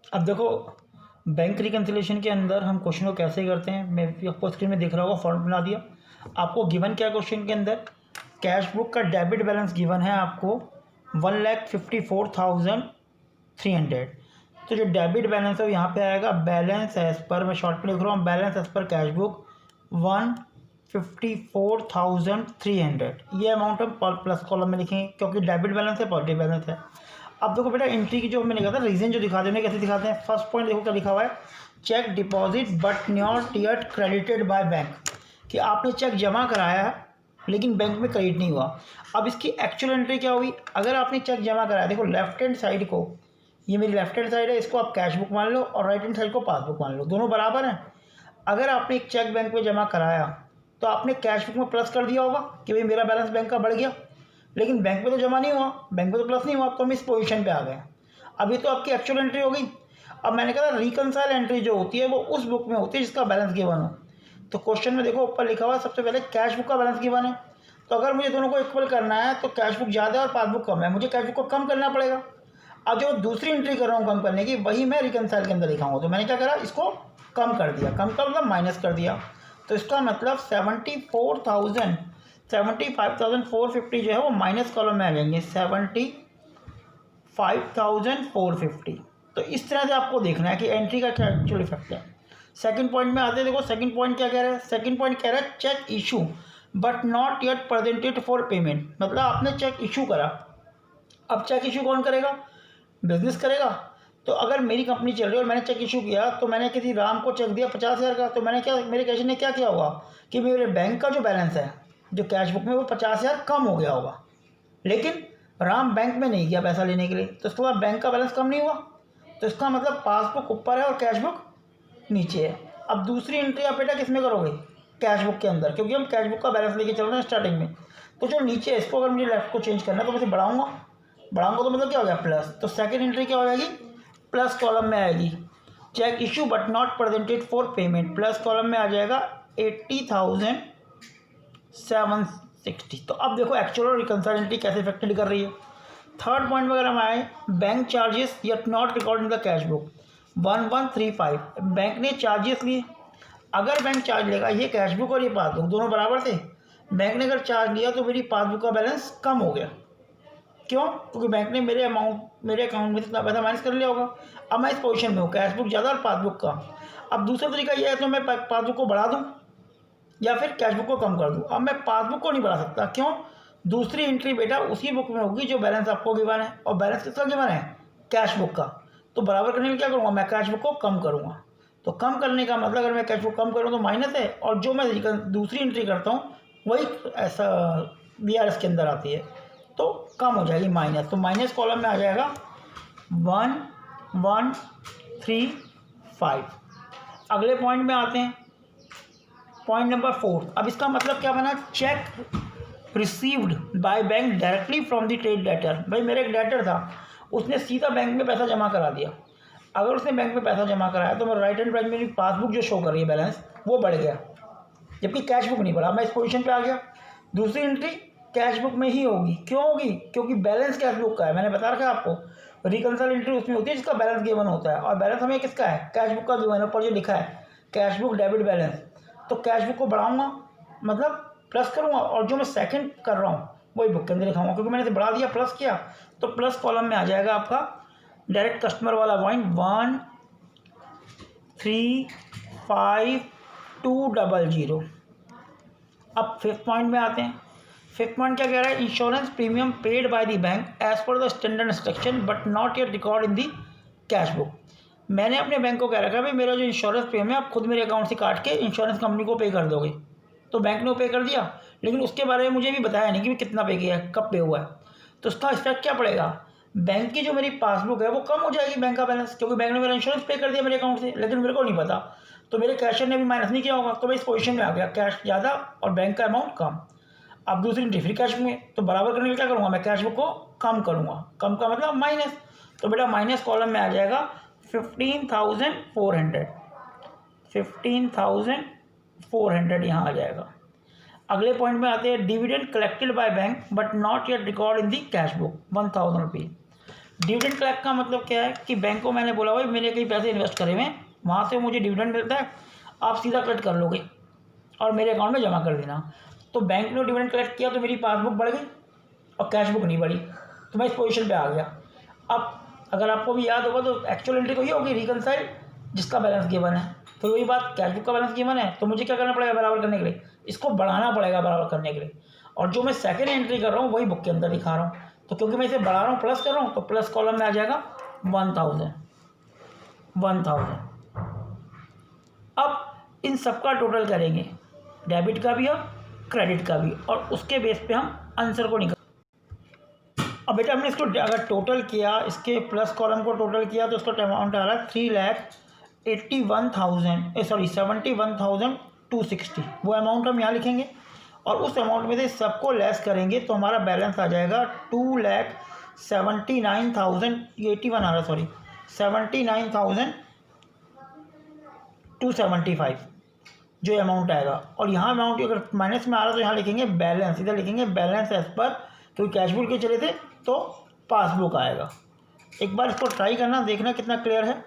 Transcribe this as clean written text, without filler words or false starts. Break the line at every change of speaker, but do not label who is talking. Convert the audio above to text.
अब देखो, bank reconciliation के अंदर हम क्वेश्चन को कैसे करते हैं, मैं आपको स्क्रीन में दिख रहा होगा, फॉर्म बना दिया। आपको गिवन क्या क्वेश्चन के अंदर, कैश बुक का डेबिट बैलेंस गिवन है आपको 1,54,300। तो जो डेबिट बैलेंस है वो यहाँ पे आएगा बैलेंस एज पर, मैं शॉर्ट में लिख रहा हूँ, balance as per cash book 1,54,300। ये अमाउंट हम प्लस कॉलम में लिखेंगे क्योंकि डेबिट बैलेंस है, पॉजिटिव बैलेंस है। अब देखो बेटा, एंट्री की जो हमें लिखा था, रीजन जो दिखाते हैं कैसे दिखाते हैं। फर्स्ट पॉइंट देखो क्या लिखा हुआ है, cheque deposit but not yet credited by bank, कि आपने चेक जमा कराया है लेकिन बैंक में क्रेडिट नहीं हुआ। अब इसकी एक्चुअल एंट्री क्या हुई, अगर आपने चेक जमा कराया, देखो लेफ्ट हैंड साइड को, ये मेरी लेफ्ट हैंड साइड है, इसको आप कैश बुक मान लो, और राइट हैंड साइड को पासबुक मान लो, दोनों बराबर हैं। अगर आपने एक चेक बैंक में जमा कराया तो आपने कैश बुक में प्लस कर दिया होगा कि भाई मेरा बैलेंस बैंक का बढ़ गया, लेकिन बैंक में तो जमा नहीं हुआ, बैंक में तो प्लस नहीं हुआ, तो हम इस पोजीशन पे आ गए। अब ये तो आपकी एक्चुअल एंट्री हो गई। अब मैंने कहा रिकनसाइल एंट्री जो होती है वो उस बुक में होती है जिसका बैलेंस गिवन हो। तो क्वेश्चन में देखो ऊपर लिखा हुआ है सबसे पहले कैश बुक का बैलेंस गिवन है, तो अगर मुझे दोनों को इक्वल करना है तो कैश बुक ज़्यादा है और पासबुक कम है, मुझे कैश बुक को कम करना पड़ेगा। अब जो दूसरी एंट्री कर रहा हूँ कम करने की, वही मैं रिकनसाइल के अंदर लिखाऊंगा। तो मैंने क्या करा, इसको कम कर दिया, कम का मतलब माइनस कर दिया। तो इसका मतलब 75,450 जो है वो माइनस कॉलम में आ जाएंगे, 75,450। तो इस तरह से आपको देखना है कि एंट्री का क्या एक्चुअल इफेक्ट है। सेकंड पॉइंट में आते हैं, देखो सेकंड पॉइंट क्या कह रहा है, सेकंड पॉइंट कह रहा है cheque issue but not yet presented for payment. मतलब आपने चेक इशू करा, अब चेक इशू कौन करेगा, बिजनेस करेगा। तो अगर मेरी कंपनी चल रही है और मैंने चेक इशू किया, तो मैंने किसी राम को चेक दिया 50,000 का, तो मैंने क्या, मेरे कैशियर ने क्या किया होगा कि मेरे बैंक का जो बैलेंस है जो कैश बुक में वो 50,000 कम हो गया होगा, लेकिन राम बैंक में नहीं गया पैसा लेने के लिए, तो उसके बाद बैंक का बैलेंस कम नहीं हुआ। तो इसका मतलब पासबुक ऊपर है और कैश बुक नीचे है। अब दूसरी एंट्री आप बेटा किस में करोगे, कैश बुक के अंदर, क्योंकि हम कैश बुक का बैलेंस लेके चल रहे हैं स्टार्टिंग में। तो जो नीचे है इसको अगर मुझे लेफ्ट को चेंज करना है तो मैं इसे बढ़ाऊंगा, बढ़ाऊंगा तो मतलब क्या हो गया, प्लस। तो सेकंड एंट्री क्या हो जाएगी, प्लस कॉलम में आएगी, cheque issue but not presented for payment, plus column में आ जाएगा 80,760। तो अब देखो एक्चुअल और रिकनसाइल एंट्री कैसे इफेक्टेड कर रही है। थर्ड पॉइंट में अगर हम आए, bank charges yet not record in the cash book 1135, bank ने चार्जेस लिए। अगर बैंक चार्ज लेगा, ये कैश बुक और ये पासबुक दोनों बराबर थे, बैंक ने अगर चार्ज लिया तो मेरी पासबुक का बैलेंस कम हो गया। क्यों, क्योंकि बैंक ने मेरे अकाउंट में इतना पैसा माइनस कर लिया होगा। अब मैं इस पोजीशन में हूँ, कैश बुक ज़्यादा और पासबुक का। अब दूसरा तरीका यह है तो मैं पासबुक को बढ़ा दूँ या फिर कैश बुक को कम कर दूँ। अब मैं पासबुक को नहीं बढ़ा सकता, क्यों, दूसरी एंट्री बेटा उसी बुक में होगी जो बैलेंस आपको गिवन है, और बैलेंस किसका गिवन है, कैश बुक का। तो बराबर करने में क्या करूँगा, मैं कैश बुक को कम करूँगा। तो कम करने का मतलब अगर मैं कैश बुक कम करूँ तो माइनस है, और जो मैं दूसरी एंट्री करता हूँ वही ऐसा BRS के अंदर आती है, तो कम हो जाएगी माइनस। तो माइनस कॉलम में आ जाएगा 1135। अगले पॉइंट में आते हैं, पॉइंट नंबर 4। अब इसका मतलब क्या बना, check received by bank directly from the trade debtor. भाई मेरा एक डेटर था, उसने सीधा बैंक में पैसा जमा करा दिया। अगर उसने बैंक में पैसा जमा कराया तो मेरा राइट हैंड साइड में पासबुक जो शो कर रही है बैलेंस वो बढ़ गया, जबकि कैश बुक नहीं बढ़ा। मैं इस पोजीशन पे आ गया। दूसरी एंट्री कैश बुक में ही होगी, क्यों होगी, क्योंकि बैलेंस कैश बुक का है। मैंने बता रखा है आपको, रिकनसाइल एंट्री उसमें होती है जिसका बैलेंस गिवन होता है, और बैलेंस हमें किसका है, कैश बुक का गिवन है। ऊपर जो लिखा है कैश बुक डेबिट बैलेंस, तो कैश बुक को बढ़ाऊंगा मतलब प्लस करूँगा, और जो मैं सेकंड कर रहा हूँ वही बुक के अंदर लिखाऊंगा, क्योंकि मैंने इसे बढ़ा दिया, प्लस किया। तो प्लस कॉलम में आ जाएगा आपका डायरेक्ट कस्टमर वाला पॉइंट 135,200। अब फिफ्थ पॉइंट में आते हैं। फिफ्थ पॉइंट क्या कह रहा है, insurance premium paid by the bank as per the standard instruction but not yet record in the cash book. मैंने अपने बैंक को कह रखा है भाई मेरा जो इंश्योरेंस प्रीमियम है आप खुद मेरे अकाउंट से काट के इंश्योरेंस कंपनी को पे कर दोगे। तो बैंक ने वो पे कर दिया, लेकिन उसके बारे में मुझे भी बताया नहीं कि मैं कितना पे किया है, कब पे हुआ है। तो उसका इफेक्ट क्या पड़ेगा, बैंक की जो मेरी पासबुक है वो कम हो जाएगी, बैंक का बैलेंस, क्योंकि बैंक ने मेरा इंश्योरेंस पे कर दिया मेरे अकाउंट से, लेकिन मेरे को नहीं पता। तो मेरे कैशियर ने भी माइनस नहीं किया होगा, तो मैं इस पोजीशन में आ गया, कैश ज़्यादा और बैंक का अमाउंट कम। अब दूसरी एंट्री फ्री कैश में, तो बराबर करने के क्या करूँगा, मैं कैश बुक को कम करूँगा, कम का मतलब माइनस। तो बेटा माइनस कॉलम में आ जाएगा 15,400, 15,400 यहाँ आ जाएगा। अगले पॉइंट में आते हैं, dividend collected by bank but not yet record in the cash book 1,000 rupees. Dividend collect का मतलब क्या है कि बैंक को मैंने बोला भाई मेरे कई पैसे इन्वेस्ट करे हुए, वहाँ से मुझे डिविडेंड मिलता है, आप सीधा कलेक्ट कर लोगे और मेरे अकाउंट में जमा कर देना। तो बैंक ने डिविडेंड कलेक्ट किया तो मेरी पासबुक बढ़ गई और कैश बुक नहीं बढ़ी, तो मैं इस पोजीशन पे आ गया। अब अगर आपको भी याद होगा तो एक्चुअल एंट्री को ये होगी रिकनसाइल जिसका बैलेंस गिवन है, फिर वही बात कैश बुक का बैलेंस गिवन है, तो मुझे क्या करना पड़ेगा बराबर करने के लिए, इसको बढ़ाना पड़ेगा बराबर करने के लिए। और जो मैं सेकेंड एंट्री कर रहा हूँ वही बुक के अंदर दिखा रहा हूँ, तो क्योंकि मैं इसे बढ़ा रहा हूँ प्लस कर रहा हूँ तो प्लस कॉलम में आ जाएगा 1000। अब इन सबका टोटल करेंगे, डेबिट का भी और क्रेडिट का भी, और उसके बेस पे हम आंसर को निकाल। अब बेटा हमने इसको अगर टोटल किया, इसके प्लस कॉलम को टोटल किया तो उसका अमाउंट आ रहा है 71,260। वो अमाउंट हम यहाँ लिखेंगे और उस अमाउंट में से सबको लेस करेंगे तो हमारा बैलेंस आ जाएगा 2,79,081 आ रहा, सॉरी 79,275 जो अमाउंट आएगा। और यहाँ अमाउंट अगर माइनस में आ रहा तो यहाँ लिखेंगे बैलेंस, इधर लिखेंगे बैलेंस एज पर, क्योंकि कैश बुक के चले थे तो पासबुक आएगा। एक बार इसको ट्राई करना, देखना कितना क्लियर है।